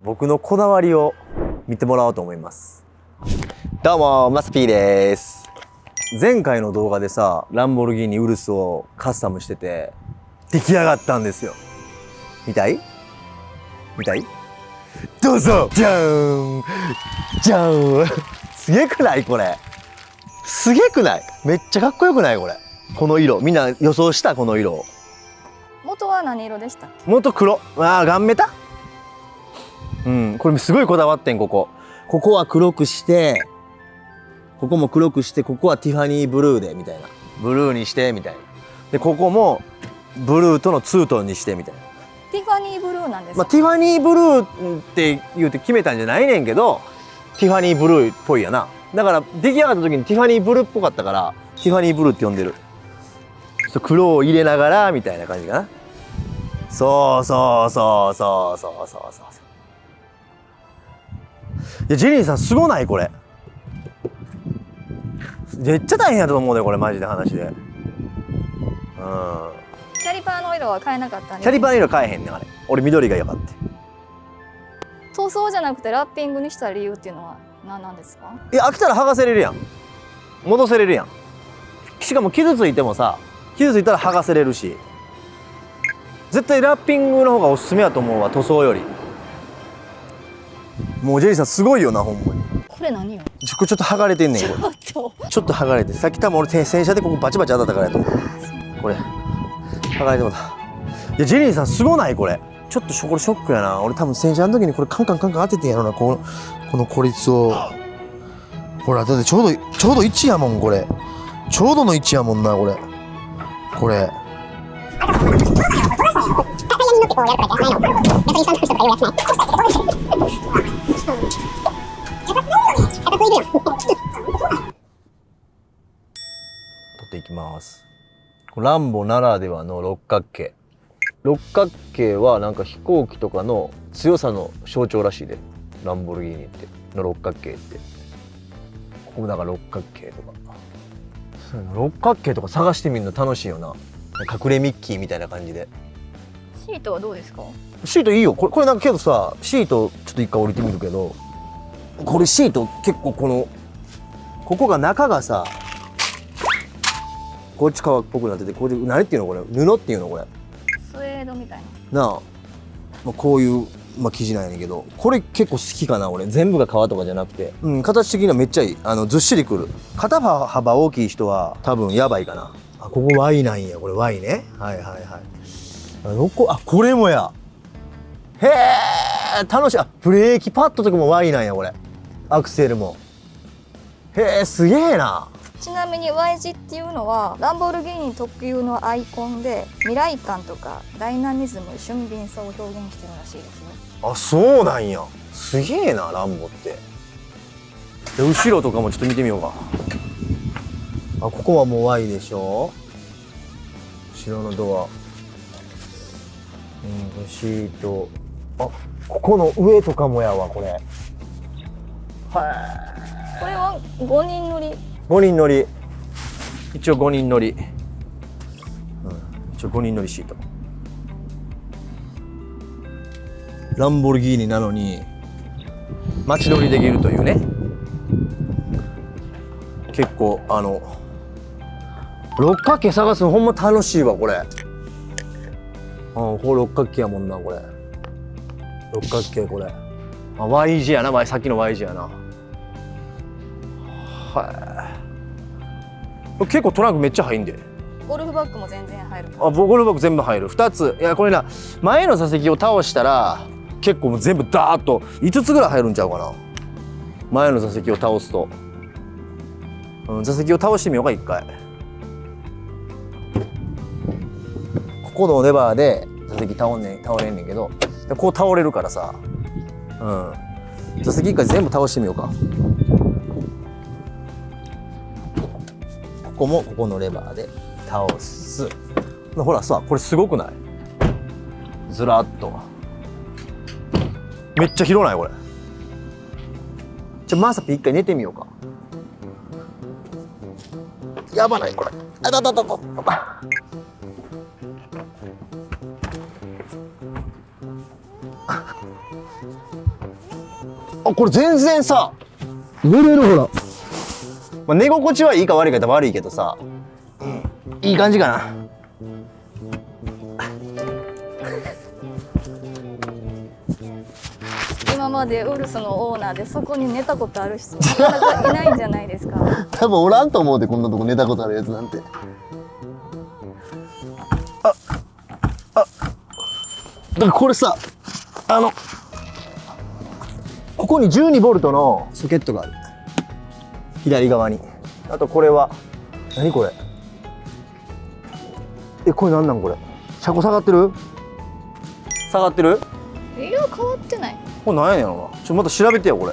僕のこだわりを見てもらおうと思います。どうもマスピーです。前回の動画でさ、ランボルギーニウルスをカスタムしてて出来上がったんですよ。見たい？どうぞ。じゃーんじゃーんすげくないこれ。すげくない？めっちゃかっこよくないこれ。この色みんな予想した？この色元は何色でした？元黒。ガンメタ。これすごいこだわってん。ここは黒くして、ここも黒くして、ここはティファニーブルーでみたいな、ブルーにしてみたいな。でここもブルーとのツートンにしてみたいな。ティファニーブルーなんですか？ティファニーブルーって言うて決めたんじゃないねんけど、ティファニーブルーっぽいやな。だから出来上がった時にティファニーブルーっぽかったからティファニーブルーって呼んでる。ちょっと黒を入れながらみたいな感じかな。そうそうそうそうそうそうそう。いやジェニーさんすごないこれ。めっちゃ大変やと思うでこれマジで話で。キャリパーの色は変えなかったんですか？キャリパーの色変えへんねんあれ。俺緑がよかって。塗装じゃなくてラッピングにした理由っていうのは何なんですか？いや飽きたら剥がせれるやん。戻せれるやん。しかも傷ついてもさ、傷ついたら剥がせれるし、絶対ラッピングの方がおすすめやと思うわ、塗装より。もうジェニーさんすごいよなほんまに。これ何よ？これちょっと剥がれてんねんこれ。ちょっと剥がれて、さっき多分俺洗車でここバチバチ当たったからやと思う。これ剥がれてもた。いやジェニーさんすごないこれ。ちょっとこれショックやな。俺多分洗車の時にこれカンカン当ててんやろな、この孤立を。ほらだってちょうど1やもんこれ。ちょうどの1やもんなこれ。これ。取っていきます。ランボならではの六角形。六角形はなんか飛行機とかの強さの象徴らしいで。ランボルギーニっての六角形って。ここもだから六角形とか。六角形とか探してみるの楽しいよな。隠れミッキーみたいな感じで。シートはどうですか？シートいいよ。これなんかけどさ、シートちょっと一回降りてみるけど、これシート結構ここが中がさ、こっち革っぽくなってて、これ何っていうのこれ、布っていうのこれ。スウェードみたいな。なあ、こういう、生地なんやねんけど、これ結構好きかな俺。全部が革とかじゃなくて、形的にはめっちゃいい。ずっしりくる。肩幅大きい人は多分やばいかな。ここ Y なんや。これ Y ね。はいはいはい。これもや。へえ、楽しい。ブレーキパッドとかも Y なんやこれ。アクセルも。へえ、すげえな。ちなみに Y 字っていうのはランボルギーニ特有のアイコンで、未来感とかダイナミズム、俊敏さを表現してるらしいですよ。そうなんや。すげえなランボって。で後ろとかもちょっと見てみようか。ここはもう Y でしょ。後ろのドア。シート。ここの上とかもやわこれ。これは5人乗り。5人乗り。一応5人乗り。一応5人乗りシート。ランボルギーニなのに街乗りできるというね。結構六角形探すのほんま楽しいわこれ。これ六角形やもんなこれ。六角形これ。Y 字やな。さっきの Y 字やな。結構トランクめっちゃ入んで。ゴルフバッグも全然入る。ゴルフバッグ全部入る。2つ。いやこれな、前の座席を倒したら結構もう全部ダーッと5つぐらい入るんちゃうかな。前の座席を倒すと。座席を倒してみようか一回。ここのレバーで座席倒れんねんけど、こう倒れるからさ。座席一回全部倒してみようか。ここもここのレバーで倒す。ほらさ、これすごくない？ずらっと。めっちゃ広ないこれ。マーサピ一回寝てみようか。やばないこれ。あ、これ全然さ乗れるほら、まあ、寝心地はいいか悪いかって悪いけどさ、いい感じかな。今までウルスのオーナーでそこに寝たことある人なかなかいないんじゃないですか。多分おらんと思うで、こんなとこ寝たことあるやつなんて。だからこれさ、ここに12ボルトのソケットがある、左側に。あとこれは何これ、これなんなんこれ、車高下がってる、下がってる、いや変わってない。これなんやねんやろな。また調べてよこれ。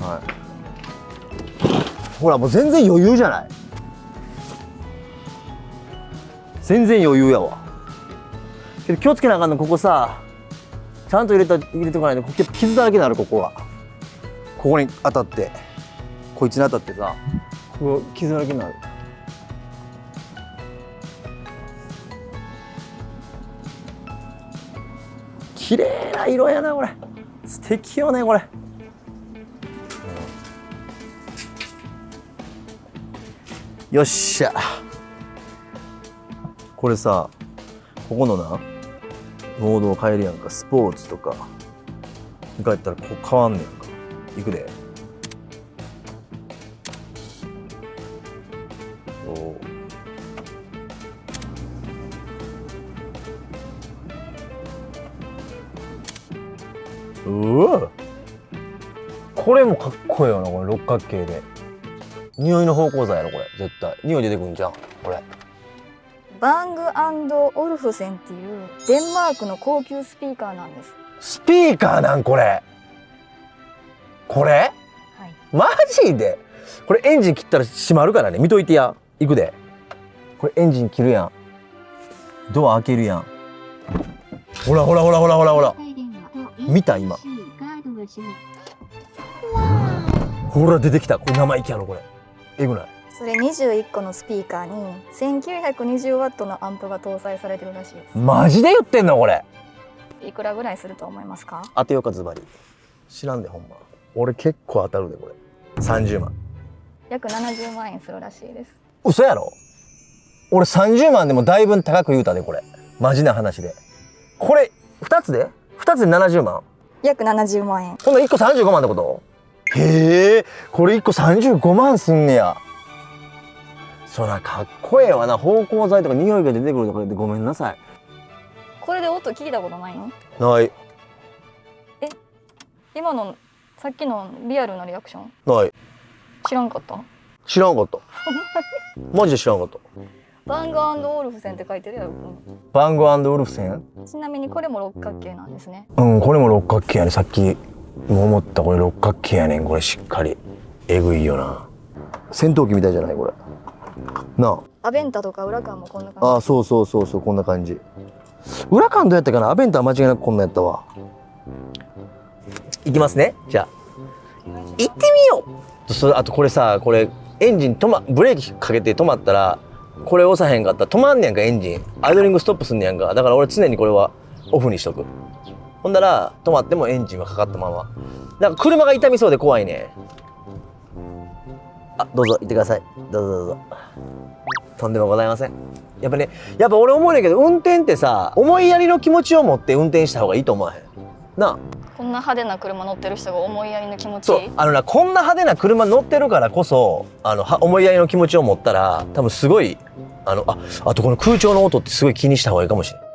はい、ほらもう全然余裕じゃない。全然余裕やわ。けど気をつけなあかんの、ここさ、ちゃんと入れておかないとここ傷だらけになる。ここがここに当たって、こいつに当たってさ、ここ傷だらけになる。綺麗な色やなこれ、素敵よねこれ。よっしゃ。これさ、ここのなモードを変えるやんか。スポーツとかに変えたらここ変わんねんか。いくで。うわ、これもかっこいいよなこれ、六角形で。匂いの芳香剤やろこれ、絶対匂い出てくんじゃんこれ。バング&オルフセンっていうデンマークの高級スピーカーなんです。スピーカーなんこれ、これ、はい、マジで。これエンジン切ったら閉まるからね、見といてや。いくで。これエンジン切るやん、ドア開けるやん。ほらほらほらほらほらほら、見た今。ほら出てきた。これ生意気やろこれ。えぐない？それ21個のスピーカーに1920ワットのアンプが搭載されてるらしいです。マジで言ってんのこれ。いくらぐらいすると思いますか？当てようかズバリ。知らんでほんま。俺結構当たるでこれ。30万。約70万円するらしいです。嘘やろ。俺30万でもだいぶ高く言うたでこれ。マジな話で。これ2つで70万。約70万円。この1個35万ってこと？へえ、これ1個35万すんねや。そらかっこええわな。芳香剤とか匂いが出てくるとか言ってごめんなさい。これで音聞いたことないの？ない。今のさっきのリアルなリアクションない。知らんかった？知らんかった。マジで知らんかった。バング&オルフセンって書いてるやろ。バング&ウルフセン。ちなみにこれも六角形なんですね。うん、これも六角形やね。さっきも思った。これ六角形やねん。これしっかりえぐいよな。戦闘機みたいじゃないこれなアベンタとかウラカンもこんな感じ。あ。あ、そうそうそうそう、こんな感じ。ウラカンどうやったかな。アベンタは間違いなくこんなやったわ。いきますね。じゃあ行ってみよう。あとこれさ、これエンジンブレーキかけて止まったら、これ押さへんかったら止まんねやんか。エンジンアイドリングストップすんねやんか。だから俺常にこれはオフにしとく。ほんだら止まってもエンジンはかかったまま。だから車が傷みそうで怖いね。あ、どうぞ行ってください。どうぞどうぞ。とんでもございません。やっぱね、やっぱ俺思うねんけど、運転ってさ、思いやりの気持ちを持って運転した方がいいと思わへんなあ。こんな派手な車乗ってる人が思いやりの気持ち。そう、こんな派手な車乗ってるからこそ、思いやりの気持ちを持ったら、多分すごい、あとこの空調の音ってすごい気にした方がいいかもしれない。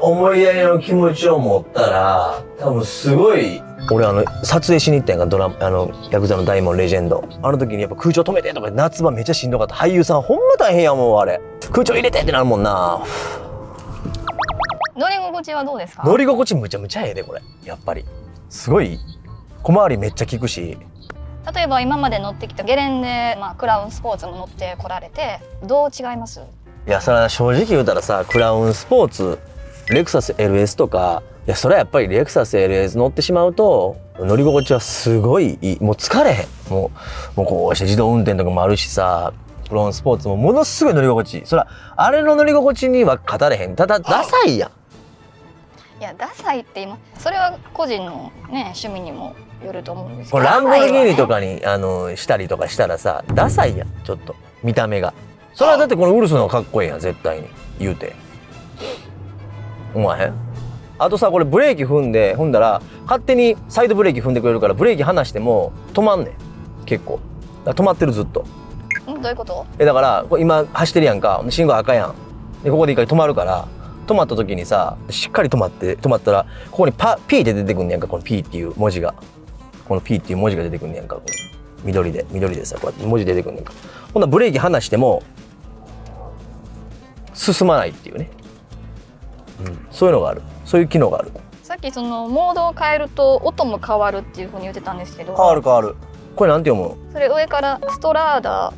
思いやりの気持ちを持ったら、多分すごい、俺撮影しに行ったんやんか、ヤクザの大門レジェンド。あの時にやっぱ空調止めてとか、夏場めっちゃしんどかった。俳優さんほんま大変やもんあれ。空調入れてってなるもんな。乗り心地はどうですか？乗り心地むちゃむちゃええでこれ。やっぱりすごい小回りめっちゃ効くし。例えば今まで乗ってきたゲレンデ、クラウンスポーツも乗ってこられてどう違います？いや、それは正直言うたらさ、クラウンスポーツ、レクサス LS とか、いやそれはやっぱりレクサス LS 乗ってしまうと乗り心地はすごいいい。もう疲れへん。もうこうして自動運転とかもあるしさ、クラウンスポーツもものすごい乗り心地いい。そらあれの乗り心地には勝たれへん。ただダサいやん。いやダサいって今それは個人のね趣味にもよると思うんですけど、これランボルギーニとかかにしたりとかしたらさダサいやんちょっと見た目が。それはだってこのウルスの方がかっこいいやん絶対に言うて思わへん？あとさこれブレーキ踏んだら勝手にサイドブレーキ踏んでくれるからブレーキ離しても止まんねん結構。だから止まってるずっと。どういうこと？だからこれ今走ってるやんか信号赤やんでここで一回止まるから止まった時にさしっかり止まったらここにP で出てくんねやんかこの P っていう文字がこの P っていう文字が出てくんねやんかこれ緑でさこうやって文字出てくんねんか。ほんならブレーキ離しても進まないっていうね、そういうのがあるそういう機能がある。さっきそのモードを変えると音も変わるっていうふうに言ってたんですけど、変わるこれなんて読むの？それ上からストラーダ、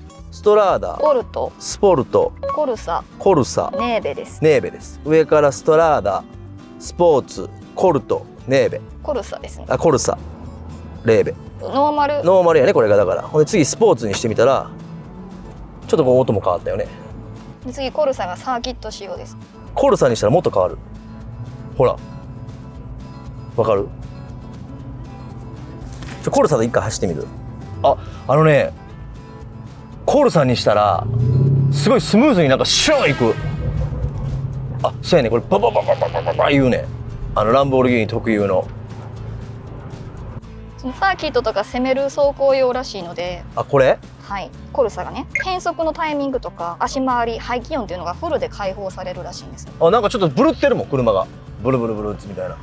ポルト、スポルト、コルサ、コルサ、ネーベです。ネーベです。上からストラーダ、スポーツ、コルト、ネーベ。コルサですね。あ、コルサ、レーベ。ノーマル。ノーマルやねこれがだから。ほんで次スポーツにしてみたらちょっとこう音も変わったよね。で次コルサがサーキット仕様です。コルサにしたらもっと変わる。ほらわかる？コルサで一回走ってみる。あのねコルサにしたらすごいスムーズになんかシューンいく。あ、そうやねこれババババババババ言うね。ランボルギーニ特有の。そのサーキットとか攻める走行用らしいので。あ、これ？はい、コルサがね変速のタイミングとか足回り排気音っていうのがフルで解放されるらしいんですよ。あ、なんかちょっとブルってるもん車がブルブルブルみたいな。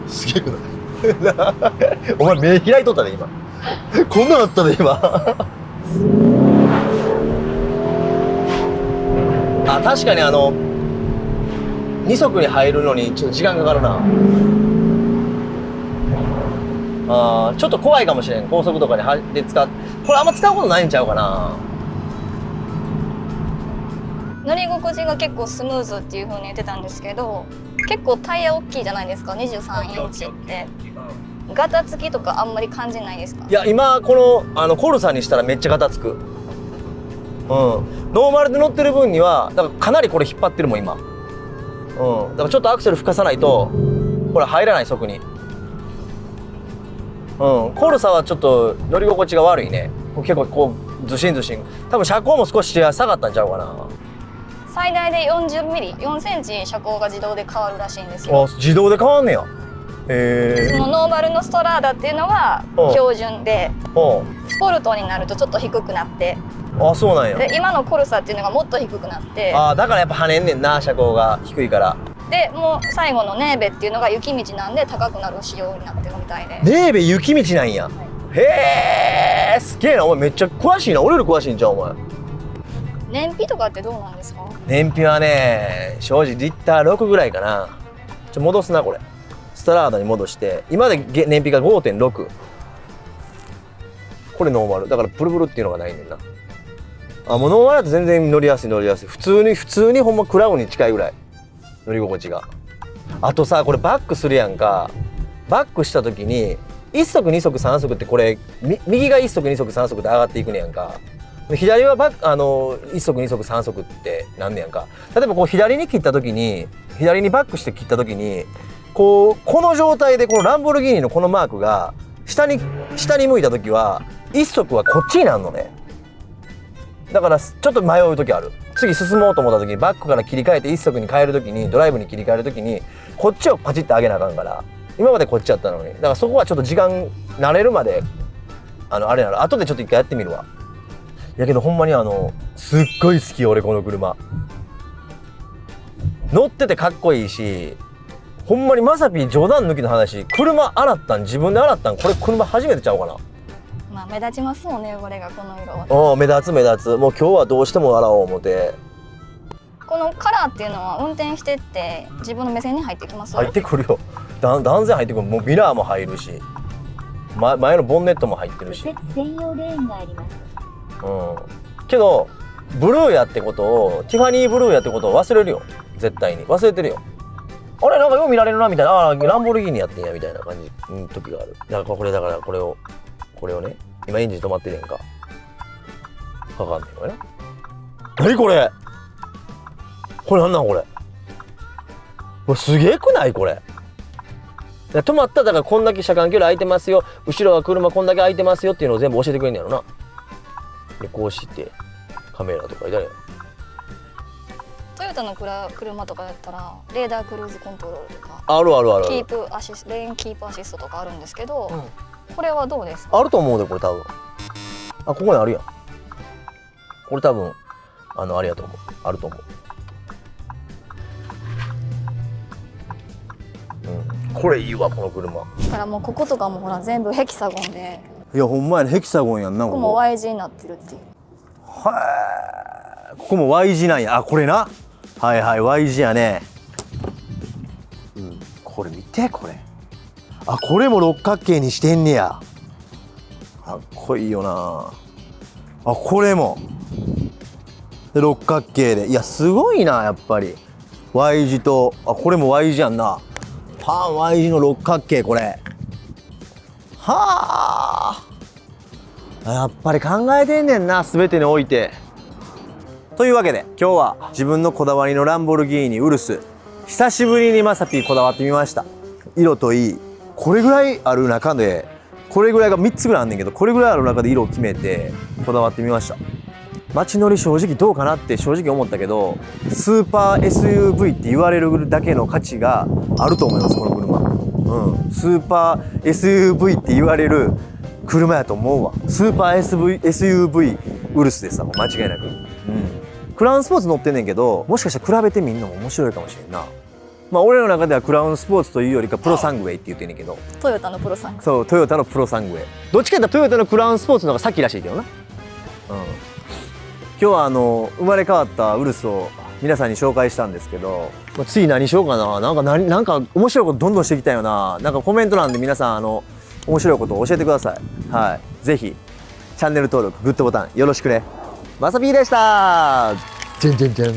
すげえくないお前目開いとったね今こんなのあったね今あ、確かに2速に入るのにちょっと時間かかるな。ちょっと怖いかもしれん高速とかでこれあんま使うことないんちゃうかな。乗り心地が結構スムーズっていう風に言ってたんですけど、結構タイヤ大きいじゃないですか23インチって。ガタつきとかあんまり感じないですか？いや今このコルサにしたらめっちゃガタつく。ノーマルで乗ってる分にはだからかなりこれ引っ張ってるもん今。だからちょっとアクセル吹かさないとこれ入らない速に。コルサはちょっと乗り心地が悪いね。結構こうずしんずしん。多分車高も少し下がったんちゃうかな。最大で40ミリ、4センチ車高が自動で変わるらしいんですよ。自動で変わんねや。そのノーマルのストラーダっていうのは標準で、スポルトになるとちょっと低くなって、あ、そうなんや。で今のコルサっていうのがもっと低くなって、だからやっぱ跳ねんねんな車高が低いから。でもう最後のネーベっていうのが雪道なんで高くなる仕様になってるみたいで。ネーベ雪道なんや。へえ、すげえな。お前めっちゃ詳しいな。俺より詳しいんちゃうお前。燃費とかってどうなんですか？燃費はね正直リッター6ぐらいかな。戻すなこれ。ストラーダに戻して今で燃費が 5.6。 これノーマルだからブルブルっていうのがないねんな。もうノーマルだと全然乗りやすい普通にほんまクラウンに近いぐらい乗り心地が。あとさこれバックするやんか。バックした時に1速2速3速ってこれ右が1速2速3速で上がっていくねやんか。左は1速2速3速ってなんねやんか。例えばこう左にバックして切った時にこの状態でこのランボルギーニのこのマークが下に向いた時は1速はこっちになるのね。だからちょっと迷う時ある。次進もうと思った時にバックから切り替えて1速に変える時にドライブに切り替える時にこっちをパチッと上げなあかんから今までこっちやったのに。だからそこはちょっと時間慣れるまであれなの。後でちょっと一回やってみるわ。やけどほんまにすっごい好き俺この車。乗っててかっこいいし、ほんまにまさぴー冗談抜きの話、車自分で洗ったんこれ車初めてちゃうかな。まあ目立ちますもんね汚れがこの色は。目立つ。もう今日はどうしても洗おう思ってこのカラーっていうのは運転してって自分の目線に入ってきます？入ってくるよ。断然入ってくる。もうミラーも入るし、前のボンネットも入ってるし。専用レーンがあります。けどブルーやってことをティファニーブルーやってことを忘れるよ。絶対に忘れてるよ。あれなんかよう見られるなみたいな。ランボルギーニやってんやみたいな感じの時がある。だからこれをね今エンジン止まってるやんか。かかんねんよね。何これ、これなんなんこれ、これすげえくないこれ。止まったらだからこんだけ車間距離空いてますよ、後ろは車こんだけ空いてますよっていうのを全部教えてくれんねやろな。でこうしてカメラとか入れたらトヨタの車とかやったらレーダークルーズコントロールとかあるあるあるあるレーンキープアシストとかあるんですけど、これはどうですか？あると思うでこれ多分。あ、ここにあるやん。これ多分あれやと思う。あると思う。これいいわこの車。だからもうこことかもほら全部ヘキサゴンで、いやほんまやね、ヘキサゴンやんなここも Y 字になってるっていう。はい、ここも Y 字なんや。あ、これな、はいはい Y 字やね。これ見てこれ。あ、これも六角形にしてんねや。かっこいいよな。あ、これもで六角形で、いやすごいなやっぱり。 Y 字と、あ、これも Y 字やんな。パン Y 字の六角形、これはあ、やっぱり考えてんねんな、全てにおいて。というわけで今日は自分のこだわりのランボルギーニウルス、久しぶりにまさぴーこだわってみました。色といい、これぐらいある中で、これぐらいが3つぐらいあんねんけど、これぐらいある中で色を決めてこだわってみました。街乗り正直どうかなって正直思ったけど、スーパー SUV って言われるだけの価値があると思います、この車。スーパー SUV って言われる車やと思うわ。スーパー SUV ウルスですわ、もう間違いなく。クラウンスポーツ乗ってんねんけど、もしかしたら比べてみんのも面白いかもしれんな。まあ俺の中ではクラウンスポーツというよりかプロサングウェイって言ってんねんけど、トヨタのプロさん。そう、トヨタのプロサングウェイ。どっちかっていうとトヨタのクラウンスポーツの方が先らしいけどな。今日は生まれ変わったウルスを皆さんに紹介したんですけど、次何しようかな。なんか面白いことどんどんしていきたいよな。なんかコメント欄で皆さん面白いことを教えてください。はい、ぜひチャンネル登録、グッドボタンよろしくね。まさぴーでした。じゃんじゃんじゃん。